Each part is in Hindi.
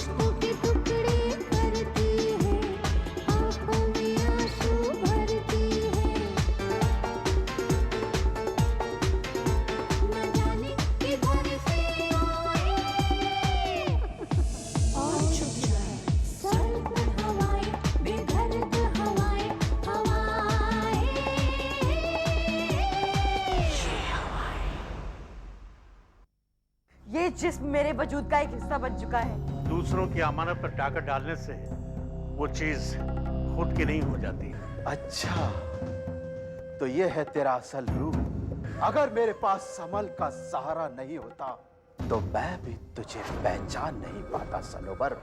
इश्कों के टुकड़े करती है, आंखों में आंसू भरती है। न जाने किधर से आए और छुप जाए सर्द हवाएं, बेदर्द हवाएं, हवाएं। ये जिस्म मेरे वजूद का एक हिस्सा बन चुका है। दूसरों की अमानत पर डाका डालने से वो चीज खुद की नहीं हो जाती। अच्छा, तो ये है तेरा असल रूप। अगर मेरे पास समल का सहारा नहीं होता तो मैं भी तुझे पहचान नहीं पाता सनोबर।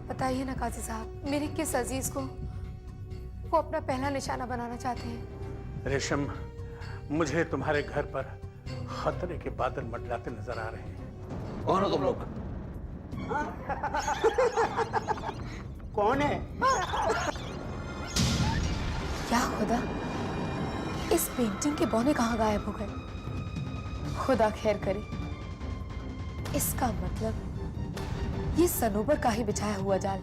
बताइए ना काजी साहब, मेरे किस अजीज को वो अपना पहला निशाना बनाना चाहते हैं? रेशम, मुझे तुम्हारे घर पर खतरे के बादल मंडलाते नजर आ रहे हैं। कौन हो तुम लोग? कौन है? क्या खुदा, इस पेंटिंग के बौने कहाँ गायब हो गए? खुदा खैर करे। इसका मतलब ये सनोबर का ही बिछाया हुआ जाल।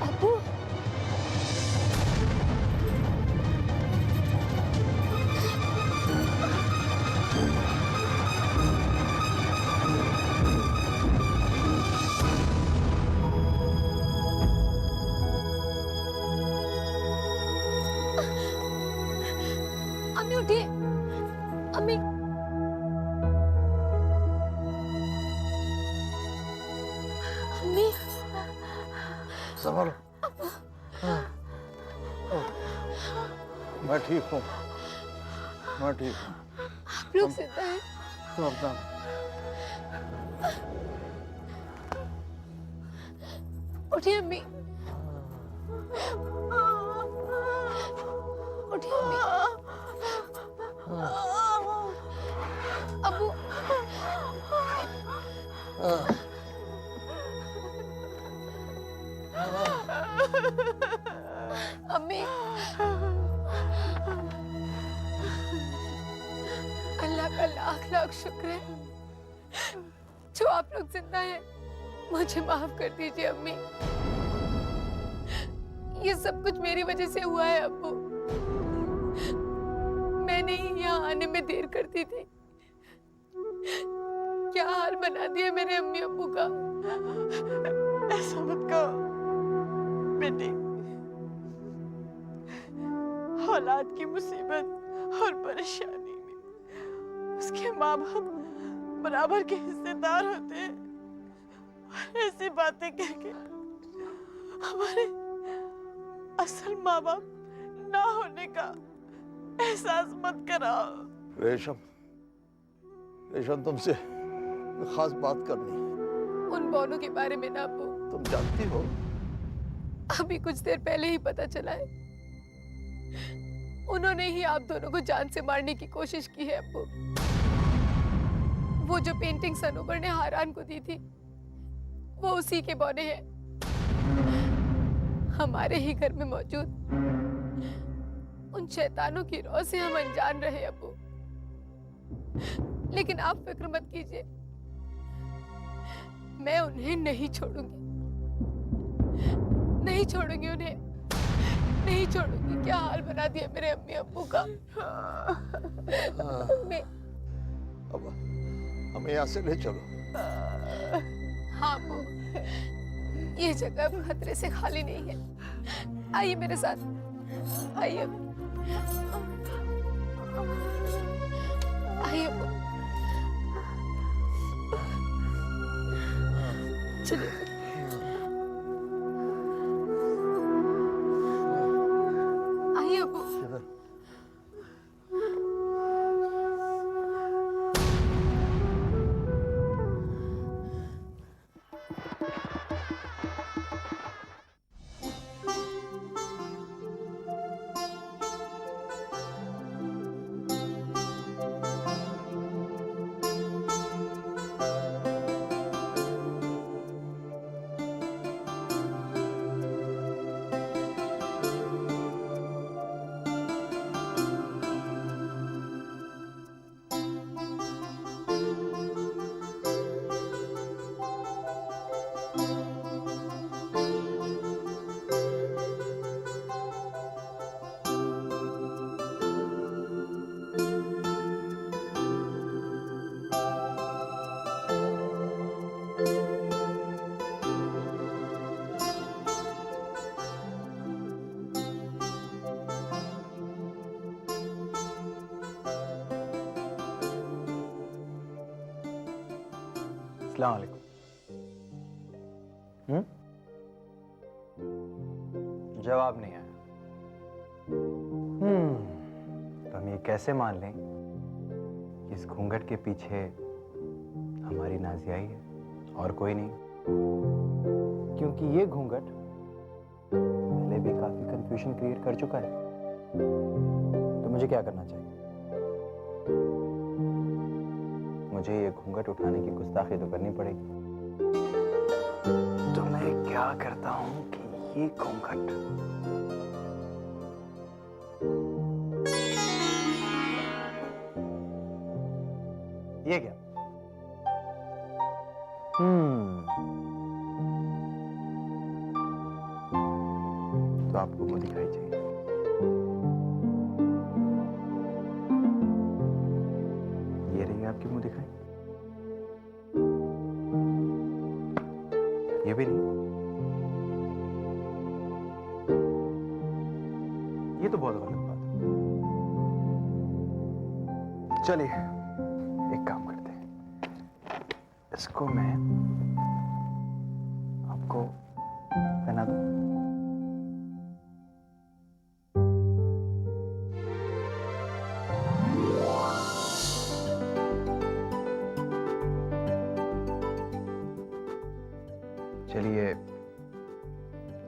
अबू, अम्मी उठिए। अम्मी, अम्मी, समल, मैं ठीक हूँ, मैं ठीक हूँ। आप लोग जिंदा हैं? तुम अपना उठिए अम्मी, उठिए अम्मी। अबू, अम्मी, अल्लाह का लाख लाख शुक्र है जो आप लोग जिंदा हैं। मुझे माफ कर दीजिए अम्मी, ये सब कुछ मेरी वजह से हुआ है अब्बू। मैंने ही यहाँ आने में देर कर दी थी। क्या हाल बना दिया मेरे अम्मी अब्बू का। ऐसा मत कहो बेटी, औलाद की मुसीबत और परेशानी में उसके माँ बाप बराबर के हिस्सेदार होते हैं। और ऐसी बातें कह के हमारे असल माँ बाप ना होने का एहसास मत कराओ। रेशम, रेशम तुमसे खास बात करनी है। उन बौनों के बारे में ना अब्बू, तुम जानती हो अभी कुछ देर पहले ही पता चला है उन्होंने ही आप दोनों को जान से मारने की कोशिश की है अब्बू। वो जो पेंटिंग सनोबर ने हारान को दी थी वो उसी के बौने हैं। हमारे ही घर में मौजूद उन शैतानों की रौ से हम अनजान रहे अब्बू। लेकिन आप फिक्र मत कीजिए, मैं उन्हें नहीं छोड़ूंगी, नहीं छोड़ूंगी उन्हें, नहीं छोड़ूंगी। क्या हाल बना दिया मेरे अम्मी अब्बू का। अब हमें यहाँ से ले चलो। हाँ अब्बू, ये जगह अब खतरे से खाली नहीं है। आइए मेरे साथ, आइए आइए अब्बू, चलिए। आइए अब्बू। अस्सलाम वालेकुम। जवाब नहीं आया। तो हम ये कैसे मान लें कि इस घूंघट के पीछे हमारी नाज़िया ही है और कोई नहीं? क्योंकि ये घूंघट पहले भी काफी कंफ्यूजन क्रिएट कर चुका है। तो मुझे क्या करना चाहिए? मुझे ये घूंघट उठाने की गुस्ताखी तो करनी पड़ेगी। तो मैं क्या करता हूं कि ये घूंघट ये क्या? तो आपको वो दिखाई चाहिए। ये रही आपकी मुंह दिखाई। ये भी नहीं। ये तो बहुत गलत बात है। चलिए एक काम करते हैं, इसको मैं आपको पहना दूं। चलिए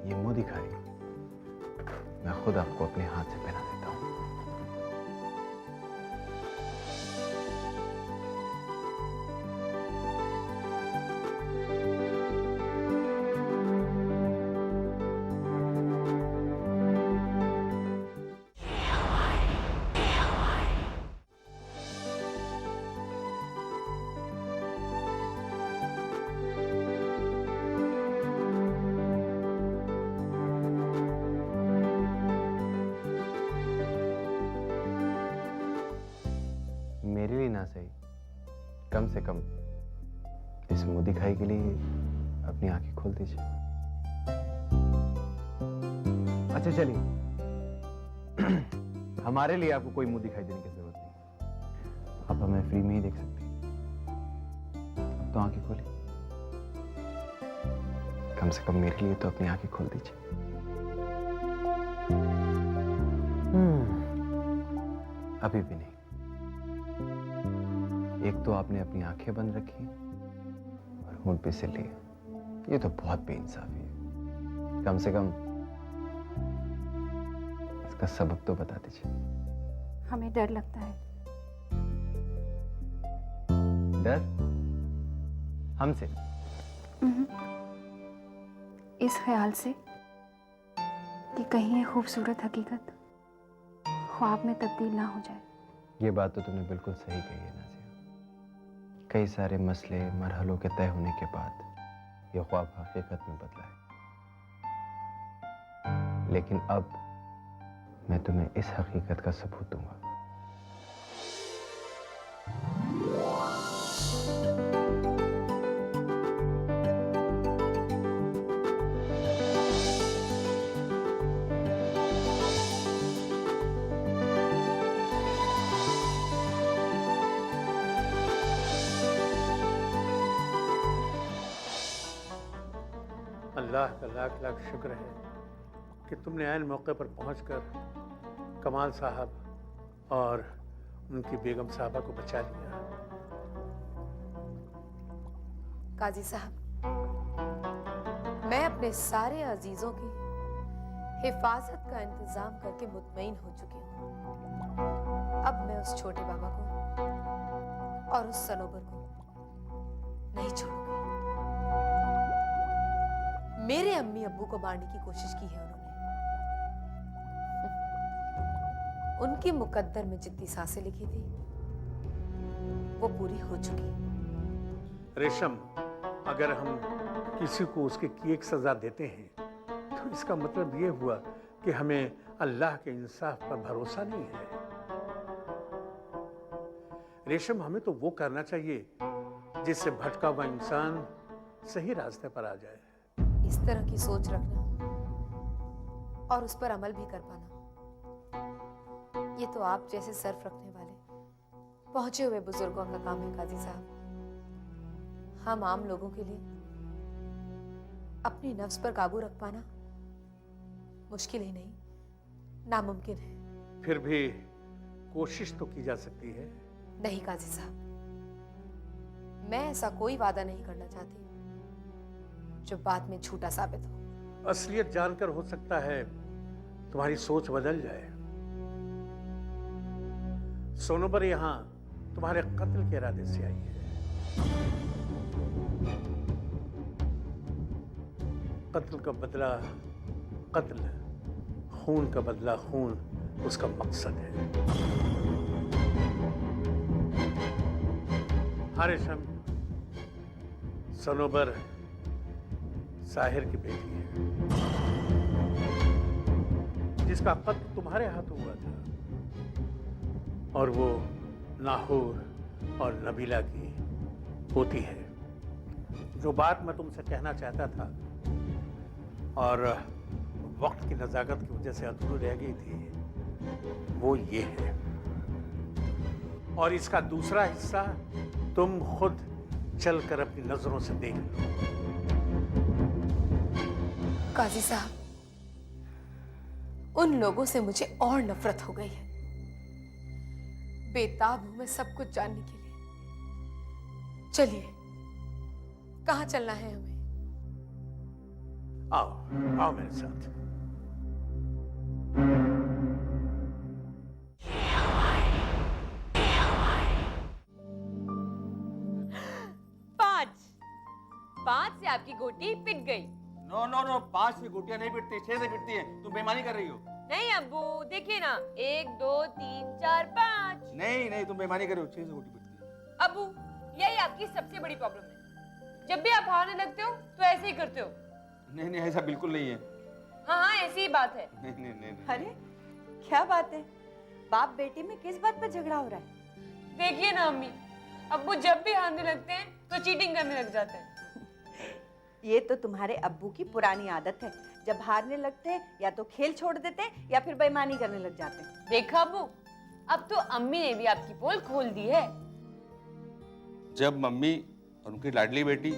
ये मुंह दिखाई मैं खुद आपको अपने हाथ से पहना देता हूं। मेरे लिए ना सही, कम से कम इस मुंह दिखाई के लिए अपनी आंखें खोल दीजिए। अच्छा चलिए हमारे लिए आपको कोई मुंह दिखाई देने की जरूरत नहीं, आप हमें फ्री में ही देख सकती हैं। अब तो आंखें खोलिए, कम से कम मेरे लिए तो अपनी आंखें खोल दीजिए। अभी भी नहीं। एक तो आपने अपनी आंखें बंद रखी और होंठ पे से लिए, ये तो बहुत बेइंसाफी है। कम से कम इसका सबब तो बता दीजिए। हमें डर लगता है। डर? हमसे? इस ख्याल से कि कहीं ये खूबसूरत हकीकत ख्वाब में तब्दील ना हो जाए। ये बात तो तुमने बिल्कुल सही कही है नाज़िया। कई सारे मसले मरहलों के तय होने के बाद ये ख्वाब हकीकत में बदला है, लेकिन अब मैं तुम्हें इस हकीकत का सबूत दूंगा। अल्लाह का लाख लाख शुक्र है कि तुमने ऐन मौके पर पहुंचकर कमाल साहब और उनकी बेगम साहबा को बचा लिया। काजी साहब, मैं अपने सारे अजीजों की हिफाजत का इंतजाम करके मुतमईन हो चुकी हूँ। अब मैं उस छोटे बाबा को और उस सनोबर को नहीं छोड़ूंगी। मेरे अम्मी अब्बू को मारने की कोशिश की है उन्होंने। उनकी मुकद्दर में जितनी सांसें लिखी थी वो पूरी हो चुकी। रेशम, अगर हम किसी को उसके किए की सजा देते हैं तो इसका मतलब ये हुआ कि हमें अल्लाह के इंसाफ पर भरोसा नहीं है। रेशम, हमें तो वो करना चाहिए जिससे भटका हुआ इंसान सही रास्ते पर आ जाए। इस तरह की सोच रखना और उस पर अमल भी कर पाना, ये तो आप जैसे सर्फ रखने वाले पहुंचे हुए बुजुर्गों का काम है काजी साहब। हम आम लोगों के लिए अपनी नफ्स पर काबू रख पाना मुश्किल ही नहीं, नामुमकिन है। फिर भी कोशिश तो की जा सकती है। नहीं काजी साहब, मैं ऐसा कोई वादा नहीं करना चाहती जो बाद में झूठा साबित हो। असलियत जानकर हो सकता है तुम्हारी सोच बदल जाए। सोनोबर यहाँ तुम्हारे कत्ल के इरादे से आई है। कत्ल का बदला कत्ल, खून का बदला खून उसका मकसद है। हारिशम, सोनोबर साहिर की बेटी है, जिसका कत्ल तुम्हारे हाथों हुआ था, और वो नाहूर और नबीला की होती है। जो बात मैं तुमसे कहना चाहता था और वक्त की नज़ाकत की वजह से अधूरी रह गई थी, वो ये है। और इसका दूसरा हिस्सा तुम खुद चलकर अपनी नजरों से देख लो। काजी साहब, उन लोगों से मुझे और नफरत हो गई है। बेताब हूं मैं सब कुछ जानने के लिए। चलिए, कहां चलना है हमें? आओ आओ मेरे साथ। पांच से आपकी गोटी पिट गई। नो नो नो, 5 से गोटियां नहीं पिटती, 6 से पिटती है। तुम बेईमानी कर रही हो। नहीं अब्बू, देखिए ना, 1 2 3 4 5। नहीं नहीं, तुम बेईमानी कर रही हो, 6 से गोटी पिटती है। अब्बू, यही आपकी सबसे बड़ी प्रॉब्लम है। जब भी आप हारने लगते हो तो ऐसे ही करते हो। नहीं नहीं, ऐसा बिल्कुल नहीं है। हाँ हाँ, ऐसी ही बात है। नहीं नहीं नहीं, नहीं। अरे क्या बात है, बाप बेटी में किस बात पर झगड़ा हो रहा है? देखिए ना अम्मी, अब्बू जब भी हारने लगते हैं तो चीटिंग करने लग जाते हैं। ये तो तुम्हारे अब्बू की पुरानी आदत है। जब हारने लगते हैं या तो खेल छोड़ देते हैं या फिर बेईमानी करने लग जाते हैं। देखा अब्बू, अब तो अम्मी ने भी आपकी पोल खोल दी है। जब मम्मी और उनकी लाडली बेटी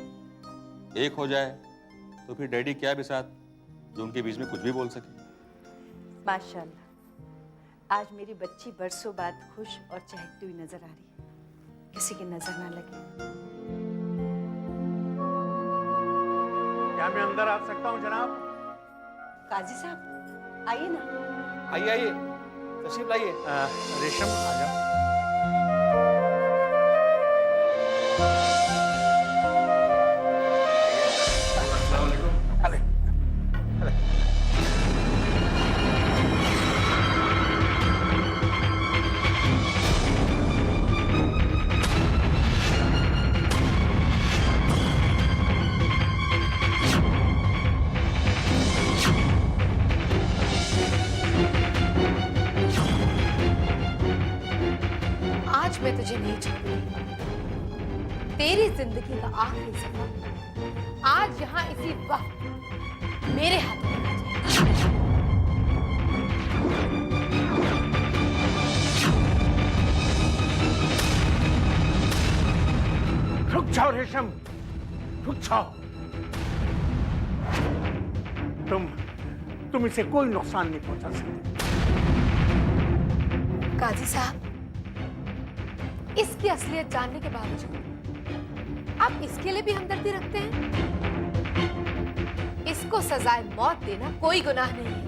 एक हो जाए तो फिर डैडी क्या बिसात जो उनके बीच में कुछ भी बोल सके। माशाल्लाह, आज मेरी बच्ची बरसों बाद खुश और चहकती हुई नजर आ रही है। किसी की नजर ना लगे। क्या मैं अंदर आ सकता हूं जनाब? काजी साहब आइए ना। आइए आइए, तशरीफ लाइए। रेशम आ जा। आज मैं तुझे नहीं छोड़ूंगी। तेरी जिंदगी का आखिरी सफर आज यहाँ इसी वक्त मेरे हाथों में आ जाएगा। रुक जाओ रेशम, रुक जाओ। तुम इसे कोई नुकसान नहीं पहुंचा सकते। काजी साहब, इसकी असलियत जानने के बावजूद आप इसके लिए भी हमदर्दी रखते हैं? इसको सजाए मौत देना कोई गुनाह नहीं है,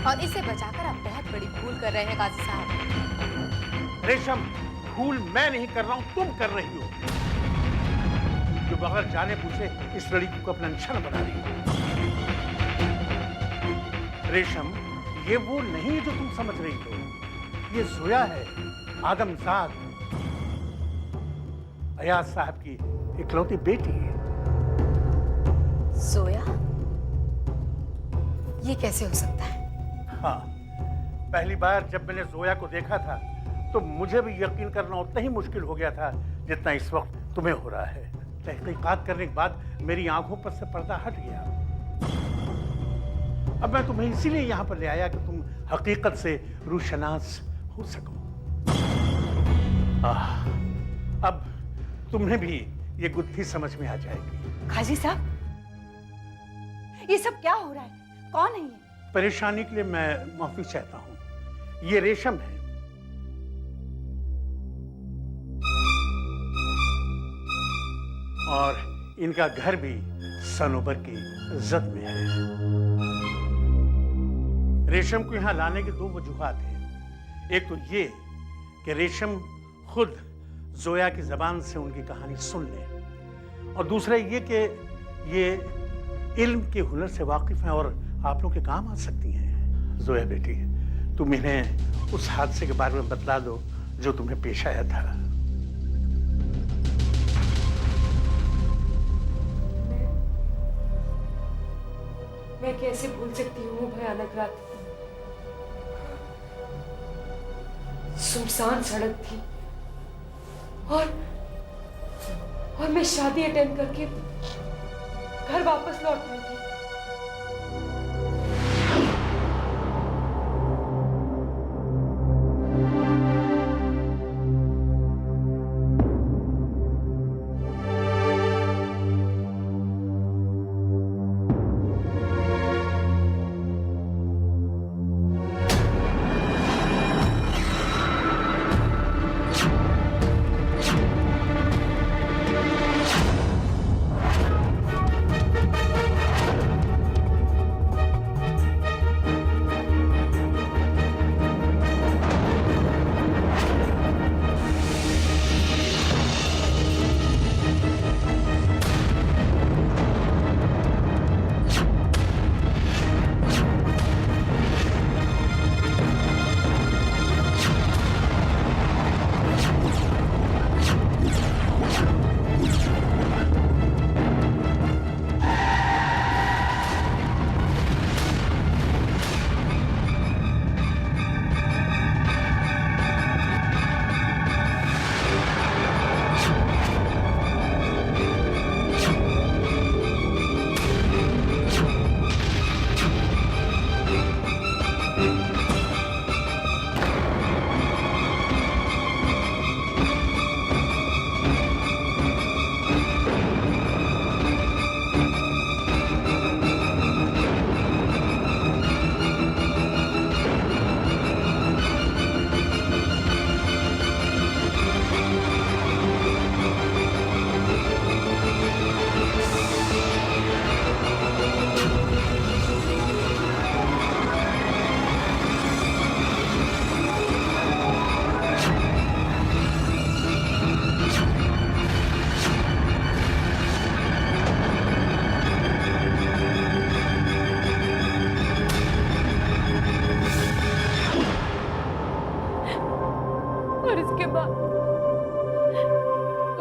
और इसे बचाकर आप बहुत बड़ी भूल कर रहे हैं काजी साहब। रेशम, भूल मैं नहीं कर रहा हूं, तुम कर रही हो, जो बगैर जाने पूछे इस लड़की को अपना निशाना बना रही हो। रेशम, ये वो नहीं जो तुम समझ रही हो। ये जोया है, आदमजाद अयाज साहब की इकलौती बेटी है। जोया? ये कैसे हो सकता है? हाँ, पहली बार जब मैंने जोया को देखा था तो मुझे भी यकीन करना उतना ही मुश्किल हो गया था जितना इस वक्त तुम्हें हो रहा है। तहकीकात करने के बाद मेरी आंखों पर से पर्दा हट गया। अब मैं तुम्हें इसीलिए यहां पर ले आया कि तुम हकीकत से रूशनास हो सको। अब तुम्हें भी ये गुत्थी समझ में आ जाएगी। काजी साहब, ये सब क्या हो रहा है? कौन है ये? परेशानी के लिए मैं माफी चाहता हूँ। ये रेशम है। और इनका घर भी सनोबर की जद में है। रेशम को यहां लाने की दो वजूहात हैं। एक तो ये कि रेशम खुद जोया की जबान से उनकी कहानी सुन ले, और दूसरा ये कि ये इल्म के हुनर से वाकिफ हैं और आप लोग के काम आ सकती हैं। जोया बेटी, तुम इन्हें उस हादसे के बारे में बतला दो जो तुम्हें पेश आया था। मैं कैसे भूल सकती हूँ वो भयानक रात। सुनसान सड़क थी और मैं शादी अटेंड करके घर वापस लौट रही थी।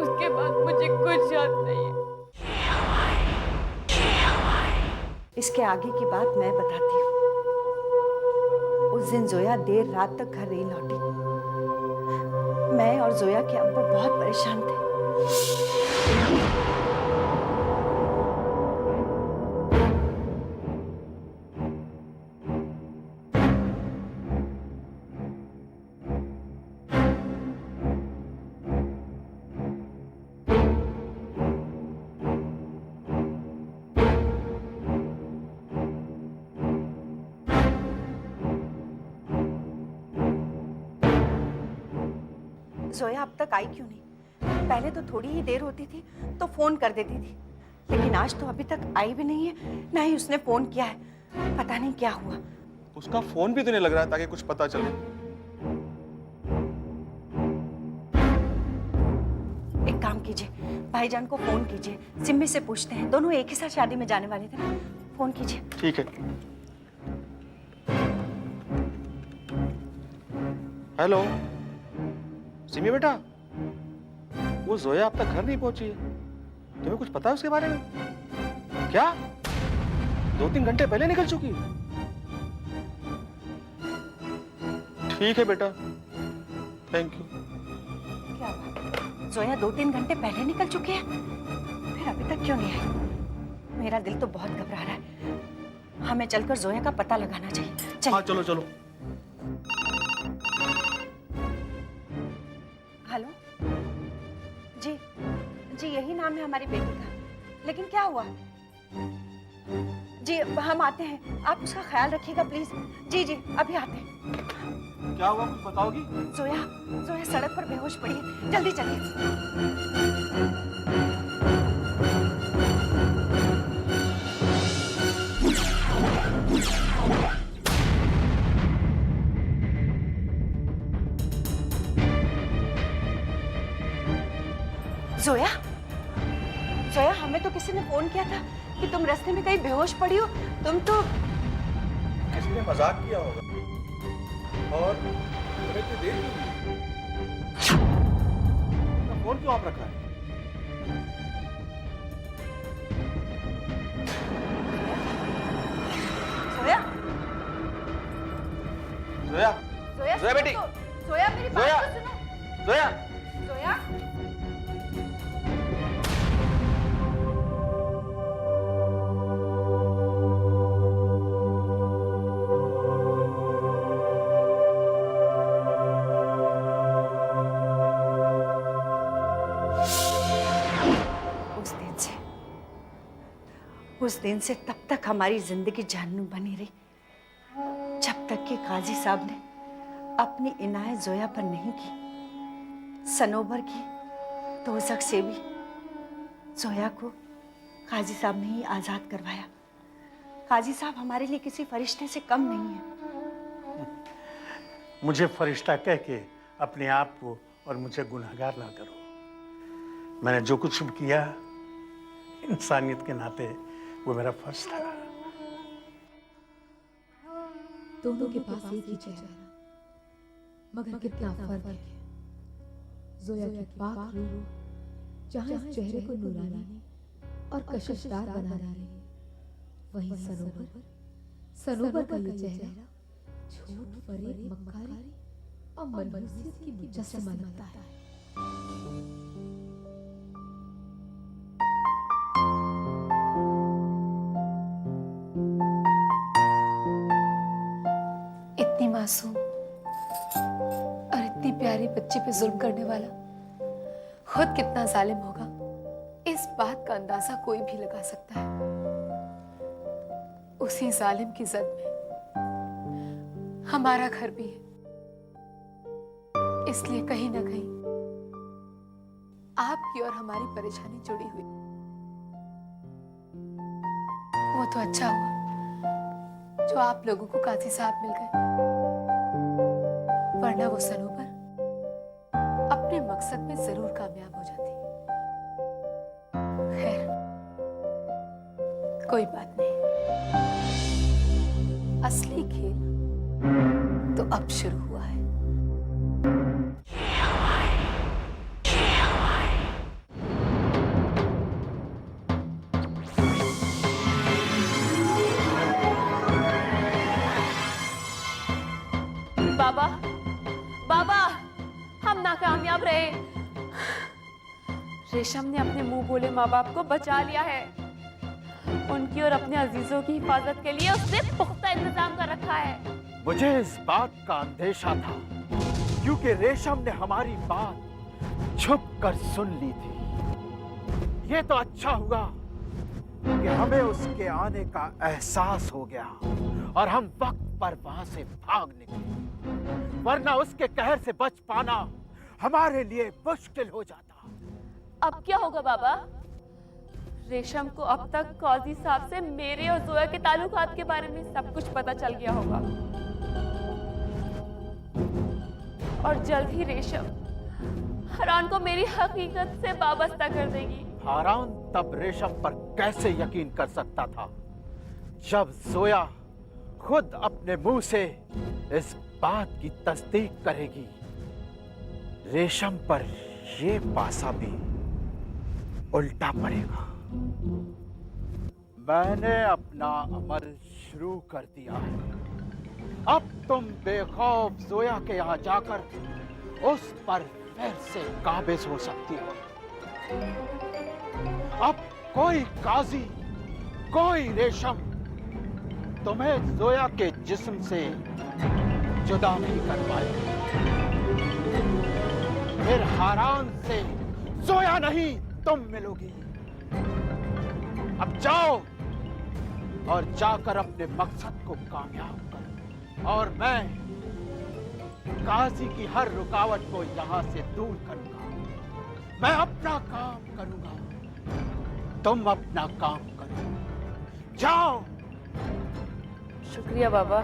उसके बाद मुझे कुछ याद नहीं है। इसके आगे की बात मैं बताती हूँ। उस दिन जोया देर रात तक घर नहीं लौटी। मैं और जोया के अब्बू बहुत परेशान थे। जोया अब तक आई क्यों नहीं? पहले तो थोड़ी ही देर होती थी तो फोन कर देती थी, लेकिन आज तो अभी तक आई भी नहीं है, ना ही उसने फोन किया है। पता नहीं क्या हुआ। उसका फोन भी तो नहीं लग रहा है ताकि कुछ पता चले। एक काम कीजिए, भाईजान को फोन कीजिए, सिम्मी से पूछते हैं। दोनों एक ही साथ शादी में जाने वाले थे ना। फोन कीजिए। ठीक है। हेलो सिमी बेटा, वो जोया अब तक घर नहीं पहुंची है। तुम्हें कुछ पता है उसके बारे में? क्या 2-3 घंटे पहले निकल चुकी है? ठीक है बेटा, थैंक यू। क्या बात है? जोया 2-3 घंटे पहले निकल चुकी है, फिर अभी तक क्यों नहीं आई? मेरा दिल तो बहुत घबरा रहा है। हमें चलकर जोया का पता लगाना चाहिए। चलिए। हाँ चलो चलो। हेलो जी, नाम है हमारी बेटी का, लेकिन क्या हुआ? जी हम आते हैं, आप उसका ख्याल रखिएगा प्लीज। जी जी अभी आते हैं। क्या हुआ, कुछ बताओगी? जोया, जोया सड़क पर बेहोश पड़ी है, जल्दी चलिए। जोया, जोया हमें तो किसी ने फोन किया था कि तुम रास्ते में कहीं बेहोश पड़ी हो। तुम तो किसी ने मजाक किया होगा। और तुम्हें इतनी देर क्यों हुई? अपना फोन क्यों ऑफ रखा है? जोया, जोया, जोया जोया बेटी, जोया मेरी बात जोया, तो सुनो। जोया, जोया उस दिन से तब तक हमारी जिंदगी जहन्नुम बनी रही, जब तक कि काजी साहब ने अपनी इनायत जोया पर नहीं की। सनोबर की दोज़ख से भी जोया को काजी साहब ने ही आजाद करवाया। काजी साहब हमारे लिए किसी फरिश्ते से कम नहीं है। मुझे फरिश्ता कह के अपने आप को और मुझे गुनहगार ना करो। मैंने जो कुछ भी किया इंसानियत के नाते वो मेरा फर्ज था। दोनों के पास एक ही चेहरा, मगर कितना फर्क है। जोया की पाक रूह जहां इस चेहरे को नूरानी और कशिशदार बना रही है, वहीं सनोबर का ये चेहरा झूठ, फरेब, मक्कारी और मनहूसियत की मुजस्समा लगता है। इतनी मासूम और इतनी प्यारी बच्ची पे जुल्म करने वाला खुद कितना जालिम होगा, इस बात का अंदाजा कोई भी लगा सकता है। उसी जालिम की जद में हमारा घर भी है, इसलिए कहीं ना कहीं आपकी और हमारी परेशानी जुड़ी हुई। वो तो अच्छा हुआ जो आप लोगों को काजी साहब मिल गए, वरना वो सनोबर अपने मकसद में जरूर कामयाब हो जाती। खैर कोई बात नहीं, असली खेल तो अब शुरू हुआ है। बाबा, बाबा, हम नाकामयाब रहे। रेशम ने अपने मुंह बोले माँ बाप को बचा लिया है। उनकी और अपने अजीजों की हिफाजत के लिए उसने पुख्ता इंतजाम कर रखा है। मुझे इस बात का अंदेशा था, क्योंकि रेशम ने हमारी बात छुप कर सुन ली थी। ये तो अच्छा हुआ कि हमें उसके आने का एहसास हो गया और हम वक्त पर वहां से भाग निकले, वरना उसके कहर से बच पाना हमारे लिए मुश्किल हो जाता। अब क्या होगा बाबा? रेशम को अब तक काजी साहब से मेरे और जोया के ताल्लुकात के बारे में सब कुछ पता चल गया होगा, और जल्द ही रेशम हरान को मेरी हकीकत से वाबस्ता कर देगी। हारान तब रेशम पर कैसे यकीन कर सकता था जब जोया खुद अपने मुंह से इस बात की तस्दीक करेगी। रेशम पर ये पासा भी उल्टा पड़ेगा। मैंने अपना अमल शुरू कर दिया है। अब तुम बेखौफ जोया के यहाँ जाकर उस पर फिर से काबिज हो सकती हो। अब कोई काजी, कोई रेशम तुम्हें जोया के जिस्म से जुदा नहीं कर पाएगा। फिर हारान से जोया नहीं तुम मिलोगी। अब जाओ और जाकर अपने मकसद को कामयाब करो, और मैं काजी की हर रुकावट को यहां से दूर करूंगा। मैं अपना काम करूंगा, तुम अपना काम करो। जाओ। शुक्रिया बाबा।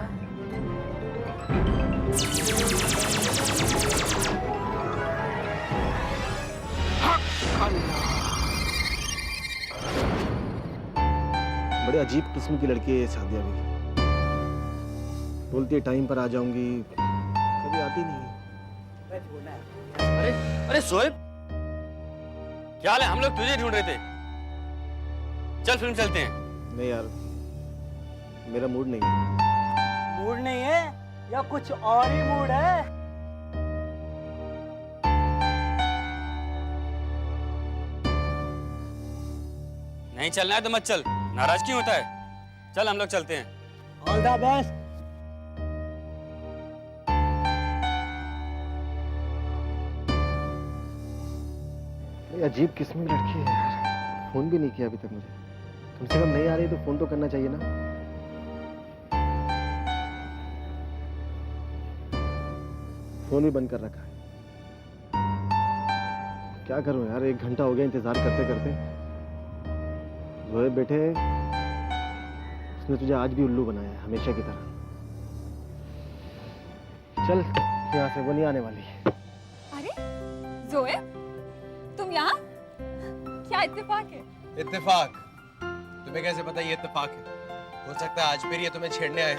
बड़े अजीब किस्म की लड़की है ये सादिया भी। बोलती है टाइम पर आ जाऊंगी, कभी आती नहीं। अरे अरे सोएब, क्या हाल है? हम लोग तुझे ढूंढ रहे थे। चल फिल्म चलते हैं। नहीं यार, मेरा मूड नहीं है। मूड नहीं है या कुछ और ही मूड है? नहीं चलना है तो मत चल, नाराज क्यों होता है? चल हम लोग चलते हैं। All the best. अजीब किस्म की लड़की है यार, फोन भी नहीं किया अभी तक मुझे। कम से कम नहीं आ रही तो फोन तो करना चाहिए ना। फोन भी बंद कर रखा है। क्या करूं यार, 1 घंटा हो गया इंतजार करते करते। जोएब बेटे, उसने तुझे आज भी उल्लू बनाया है, हमेशा की तरह। चल यहाँ से, वो नहीं आने वाली। अरे जोएब, तुम यहाँ? क्या इत्तेफाक है? इत्तेफाक? तुम्हें कैसे पता ये इत्तेफाक है? हो सकता है आज फिर ये तुम्हें छेड़ने आए।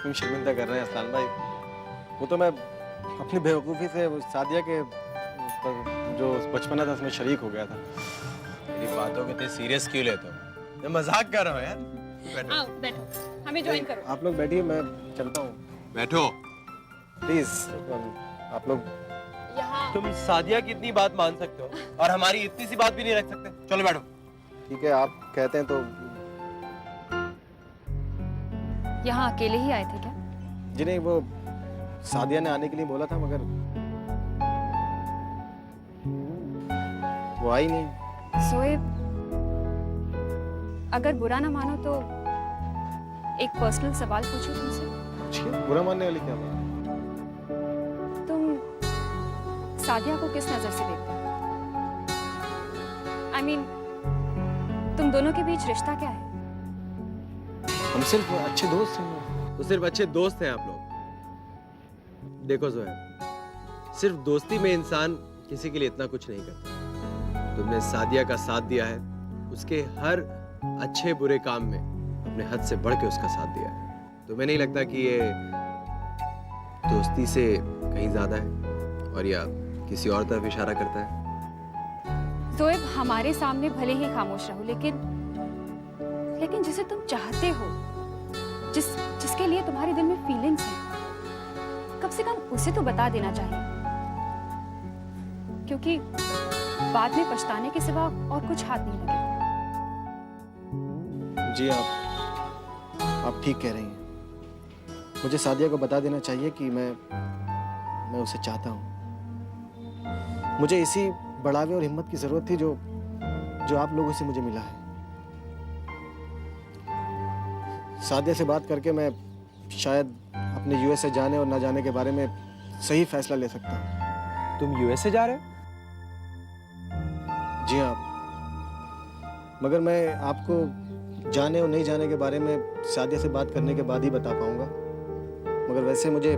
तुम शर्मिंदा कर रहे हैं असलान भाई। वो तो मैं अपनी बेवकूफ़ी से सादिया के जो बचपना था उसमें शरीक हो गया था। मेरी बातों को इतने सीरियस क्यों लेते हो? मैं मजाक कर रहा हूँ यार। बैठो। आओ बैठो, हमें ज्वाइन करो। आप लोग बैठिए, मैं चलता हूँ। बैठो। प्लीज आप लोग। तुम सादिया की इतनी बात मान सकते हो और हमारी इतनी सी बात भी नहीं रख सकते? चलो बैठो। ठीक है, आप कहते हैं तो। यहाँ अकेले ही आए थे क्या? जी नहीं, वो सादिया ने आने के लिए बोला था मगर वो आई नहीं। जोएब, अगर बुरा ना मानो तो एक पर्सनल सवाल पूछूं तुमसे? पूछिए, बुरा मानने वाली क्या बात? तुम सादिया को किस नजर से देखते हो? I mean, तुम दोनों के बीच रिश्ता क्या है? हम सिर्फ अच्छे दोस्त हैं। तो सिर्फ अच्छे दोस्त हैं आप लोग? देखो जोएब, सिर्फ दोस्ती में इंसान किसी के लिए इतना कुछ नहीं करता। तुमने सादिया का साथ दिया है, उसके हर अच्छे बुरे काम में अपने हद से बढ़ के उसका साथ दिया है। तुम्हें नहीं लगता कि ये दोस्ती से कहीं ज्यादा है और या किसी और तरफ इशारा करता है? जोएब, हमारे सामने भले ही खामोश रहो, लेकिन जिसे तुम चाहते हो, जिसके लिए तुम्हारे दिल में फीलिंग्स हैं, कम से कम उसे तो बता देना चाहिए, क्योंकि बाद में पछताने के सिवा और कुछ हाथ नहीं लगेगा। जी आप ठीक कह रही हैं। मुझे सादिया को बता देना चाहिए कि मैं उसे चाहता हूँ। मुझे इसी बढ़ावे और हिम्मत की जरूरत थी जो आप लोगों से मुझे मिला है। सादिया से बात करके मैं शायद अपने यूएसए जाने और ना जाने के बारे में सही फैसला ले सकता हूँ। तुम यूएसए जा रहे हो? जी हाँ, मगर मैं आपको जाने और नहीं जाने के बारे में सादिया से बात करने के बाद ही बता पाऊंगा। मगर वैसे मुझे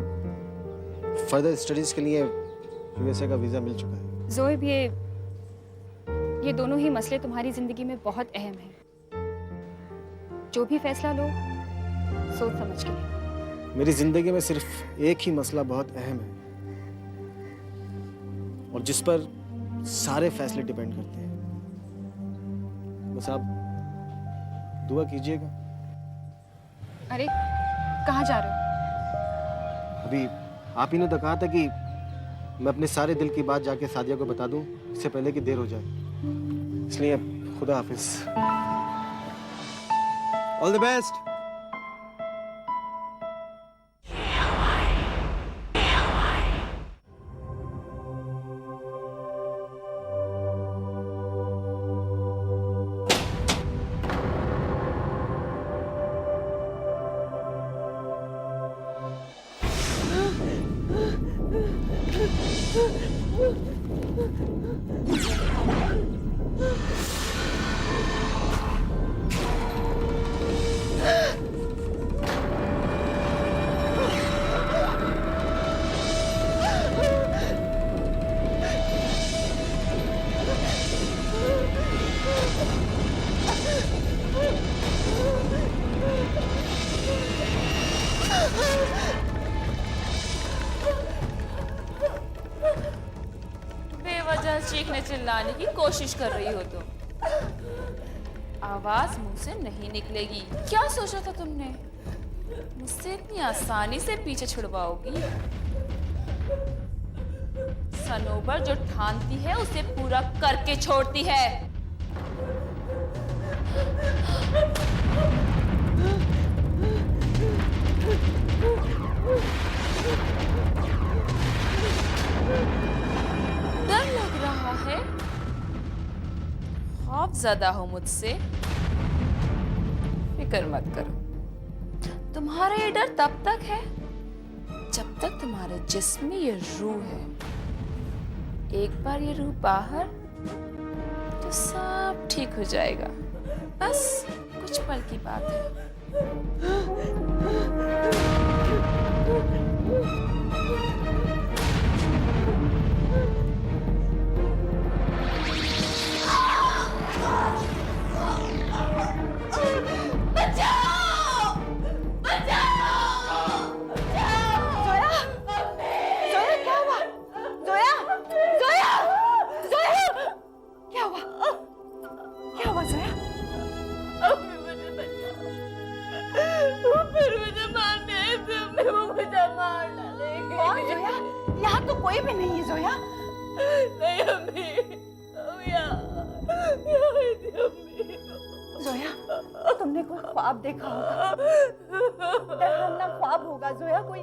फर्दर स्टडीज के लिए यूएसए का वीजा मिल चुका है। जोएब, ये दोनों ही मसले तुम्हारी जिंदगी में बहुत अहम हैं। जो भी फैसला लो, सोच समझ के लेना। मेरी जिंदगी में सिर्फ एक ही मसला बहुत अहम है और जिस पर सारे फैसले डिपेंड करते हैं। बस आप दुआ कीजिएगा। अरे कहाँ जा रहे हो? अभी आप ही ने तो कहा था कि मैं अपने सारे दिल की बात जाके सादिया को बता दूं इससे पहले कि देर हो जाए, इसलिए खुदा हाफिज। All the best. बेवजह चीखने चिल्लाने की कोशिश कर रही हो तुम। आवाज मुंह से नहीं निकलेगी। क्या सोचा था तुमने? मुझसे इतनी आसानी से पीछे छुड़वाओगी? सनोबर जो ठानती है उसे पूरा करके छोड़ती है। डर लग रहा है? खौफज़दा हो मुझसे? फिक्र मत करो, तुम्हारा ये डर तब तक है जब तक तुम्हारे जिस्म में ये रूह है। एक बार ये रूह बाहर तो सब ठीक हो जाएगा। बस कुछ पल की बात है। यहाँ तो कोई भी नहीं है जोया। नहीं अम्मी, जोया, तुमने कोई ख्वाब देखा होगा। डरावना ख्वाब होगा जोया कोई।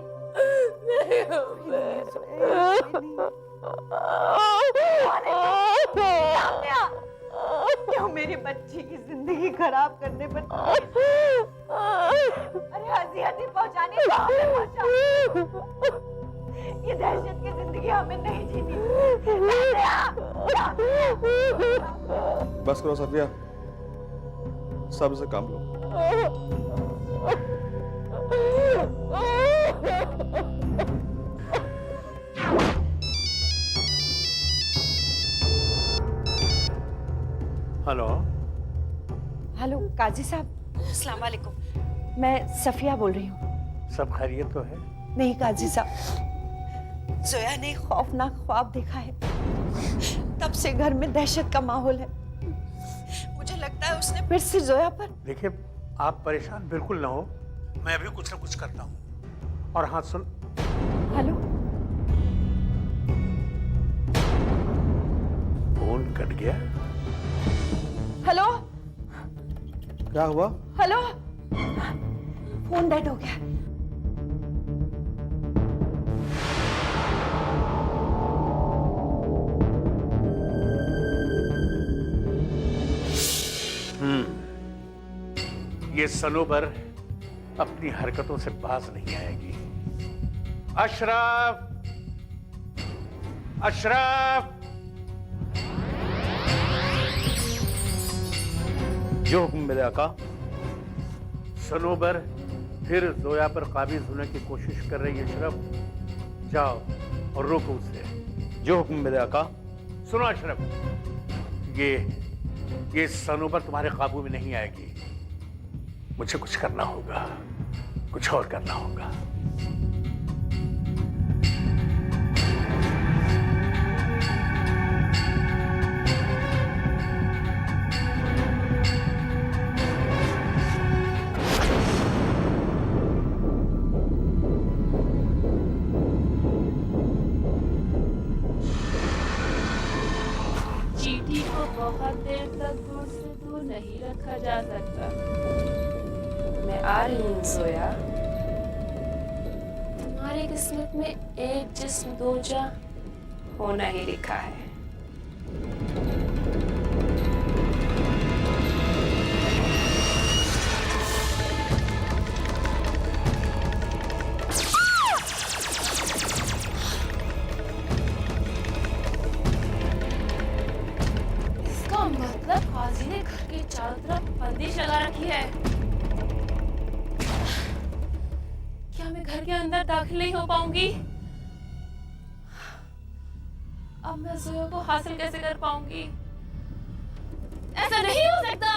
क्यों मेरी बच्ची की जिंदगी खराब करने पर? अरे हंसी हंसी पहुंचाने पहुंचा। ये दहशत की जिंदगी हमें नहीं जीनी। बस करो सफिया, सब से काम लो। हेलो। हेलो काजी साहब, अस्सलाम वालेकुम। मैं सफिया बोल रही हूँ। सब खैरियत तो है? नहीं काजी साहब, जोया ने खौफनाक ख्वाब देखा है। तब से घर में दहशत का माहौल है। मुझे लगता है उसने फिर से जोया पर। देखिए, आप परेशान बिल्कुल ना हो, मैं अभी कुछ ना कुछ करता हूँ। और हाँ सुन। हेलो। फोन कट गया। हेलो। क्या हुआ? हेलो। फोन डेड हो गया। ये सनोबर अपनी हरकतों से बाज नहीं आएगी। अशरफ, अशरफ, जो हुक्म मेरे आका। सनोबर फिर जोया पर काबिज होने की कोशिश कर रही है। अशरफ, जाओ और रोको उसे। जो हुक्म मेरे आका। सुनो अशरफ, ये सनोबर तुम्हारे काबू में नहीं आएगी। मुझे कुछ करना होगा, कुछ और करना होगा। चींटी को बहुत देर तक दूर से दूर नहीं रखा जा सकता। मैं आ रही हूँ जोया। तुम्हारी किस्मत में एक जिस्म दो जा होना ही लिखा है। घर के अंदर दाखिल नहीं हो पाऊंगी। अब मैं जोया को हासिल कैसे कर पाऊंगी? ऐसा नहीं हो सकता।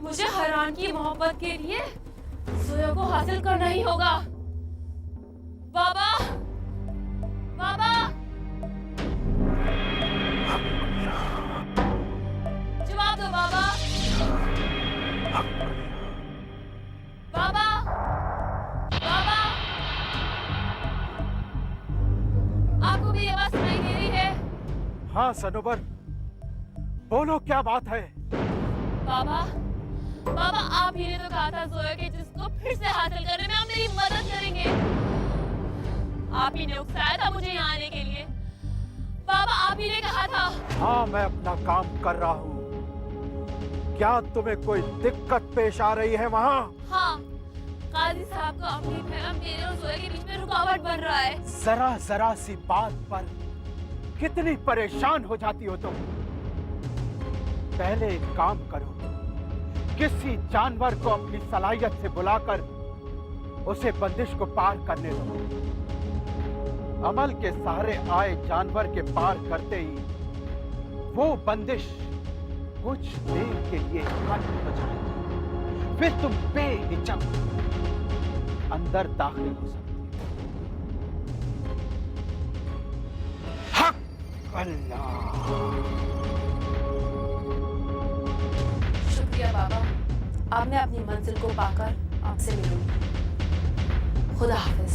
मुझे हरान की मोहब्बत के लिए जोया को हासिल करना ही होगा। बाबा, बाबा, जवाब दो बाबा। बाबा, बाबा, आपको भी आवाज सुनाई दे रही है? हाँ सनोबर, बोलो क्या बात है? बाबा, बाबा, आप ही ने तो कहा था जोया के जिसको फिर से हासिल करने में आप मेरी मदद करेंगे। आप ही ने उकसाया था मुझे यहाँ आने के लिए। बाबा, आप ही ने कहा था। हाँ, मैं अपना काम कर रहा हूँ। क्या तुम्हें कोई दिक्कत पेश आ रही है वहाँ? हाँ, काजी साहब का अपनी बहन मेरे और जोया के बीच में रुकावट बन रहा है। जरा जरा सी बात पर कितनी परेशान हो जाती हो तुम। पहले एक काम करो, किसी जानवर को अपनी सलाहियत से बुलाकर उसे बंदिश को पार करने दो। अमल के सहारे आए जानवर के पार करते ही वो बंदिश कुछ देर के लिए खत्म हो जाएगी। फिर तुम बेहिचक अंदर दाखिल हो सकते हो। हक अल्लाह। शुक्रिया बाबा, अब मैं अपनी मंजिल को पाकर आपसे मिलूंगी। खुदा हाफिज।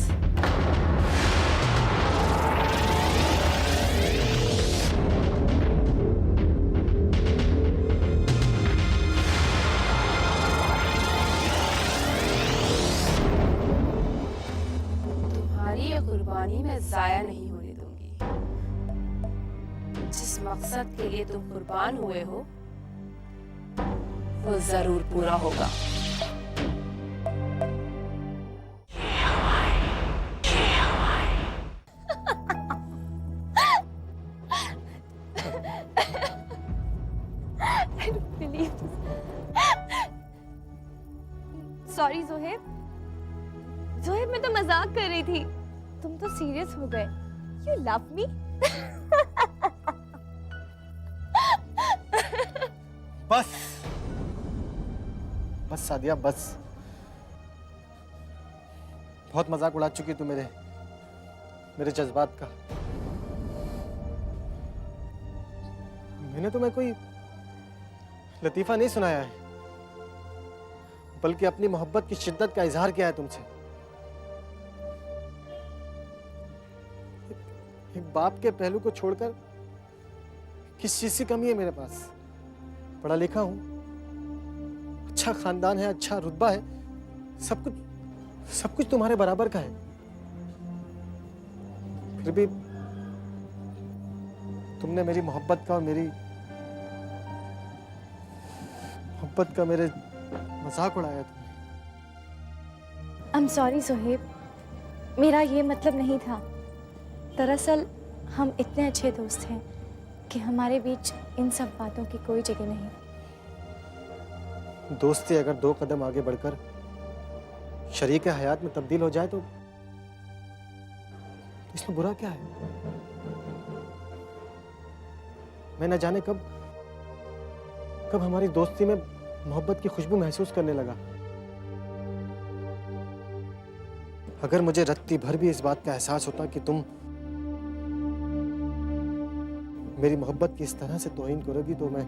तुम्हारी ये कुर्बानी मैं जाया नहीं होने दूंगी। जिस मकसद के लिए तुम कुर्बान हुए हो वो जरूर पूरा होगा। सॉरी जोहेब, जोहेब मैं तो मजाक कर रही थी, तुम तो सीरियस हो गए। You love me? बस बस सादिया, बस। बहुत मजाक उड़ा चुकी तू मेरे जज्बात का। मैंने तुम्हें कोई लतीफा नहीं सुनाया है, बल्कि अपनी मोहब्बत की शिद्दत का इजहार किया है तुमसे। एक बाप के पहलू को छोड़कर किस चीज की कमी है मेरे पास? पढ़ा लिखा हूं, अच्छा खानदान है, अच्छा रुतबा है, सब कुछ तुम्हारे बराबर का है। फिर भी तुमने मेरी मोहब्बत का और मेरी मोहब्बत का मेरे मजाक उड़ाया तुमने। आई एम सॉरी जोहेब, मेरा ये मतलब नहीं था। दरअसल हम इतने अच्छे दोस्त हैं कि हमारे बीच इन सब बातों की कोई जगह नहीं। दोस्ती अगर 2 कदम आगे बढ़कर शरीक हयात में तब्दील हो जाए तो इसमें बुरा क्या है? मैं न जाने कब हमारी दोस्ती में मोहब्बत की खुशबू महसूस करने लगा। अगर मुझे रत्ती भर भी इस बात का एहसास होता कि तुम मेरी मोहब्बत की इस तरह से तौहीन करोगी तो मैं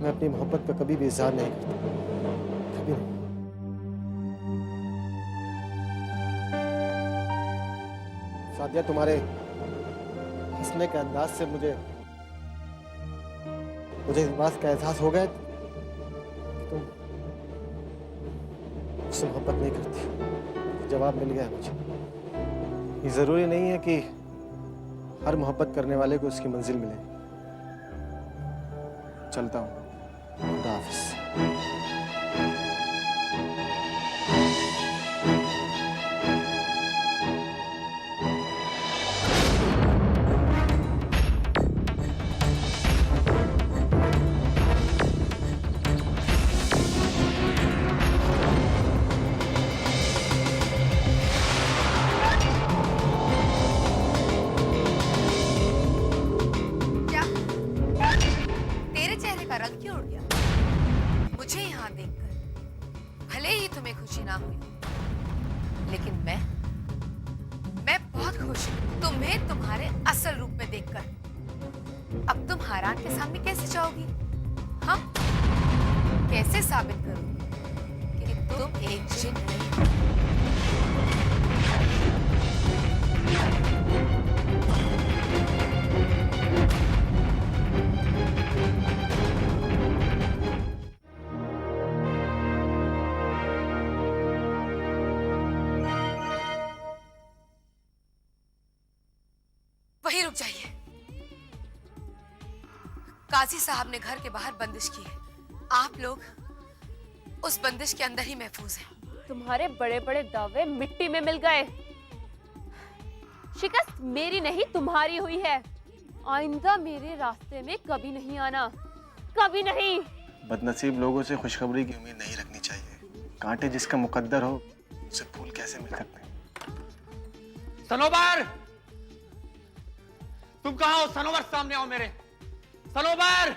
अपनी मोहब्बत का कभी भी इज़हार नहीं करता, कभी नहीं। सादिया, तुम्हारे हंसने के अंदाज से मुझे इस बात का एहसास हो गया कि तुम मुझसे मोहब्बत नहीं करती। जवाब मिल गया मुझे। ये जरूरी नहीं है कि हर मोहब्बत करने वाले को उसकी मंजिल मिले। चलता हूँ। खुदा हाफिज। देखकर भले ही तुम्हें खुशी ना हुई, लेकिन मैं बहुत खुश हूँ तुम्हें तुम्हारे असल रूप में देखकर। अब तुम हारान के सामने कैसे जाओगी? हम कैसे साबित करोगी कि तुम एक जिन नहीं? वहीं रुक जाइए। काजी साहब ने घर के बाहर बंदिश की है। आप लोग उस बंदिश के अंदर ही महफूज हैं। तुम्हारे बड़े बड़े दावे मिट्टी में मिल गए। शिकस्त मेरी नहीं तुम्हारी हुई है। आइंदा मेरे रास्ते में कभी नहीं आना, कभी नहीं। बदनसीब लोगों से खुशखबरी की उम्मीद नहीं रखनी चाहिए। कांटे जिसका मुकद्दर हो उसे फूल कैसे मिल सकते हैं? सनोबर, तुम कहाँ हो? सनोबर, सामने आओ मेरे। सनोबर!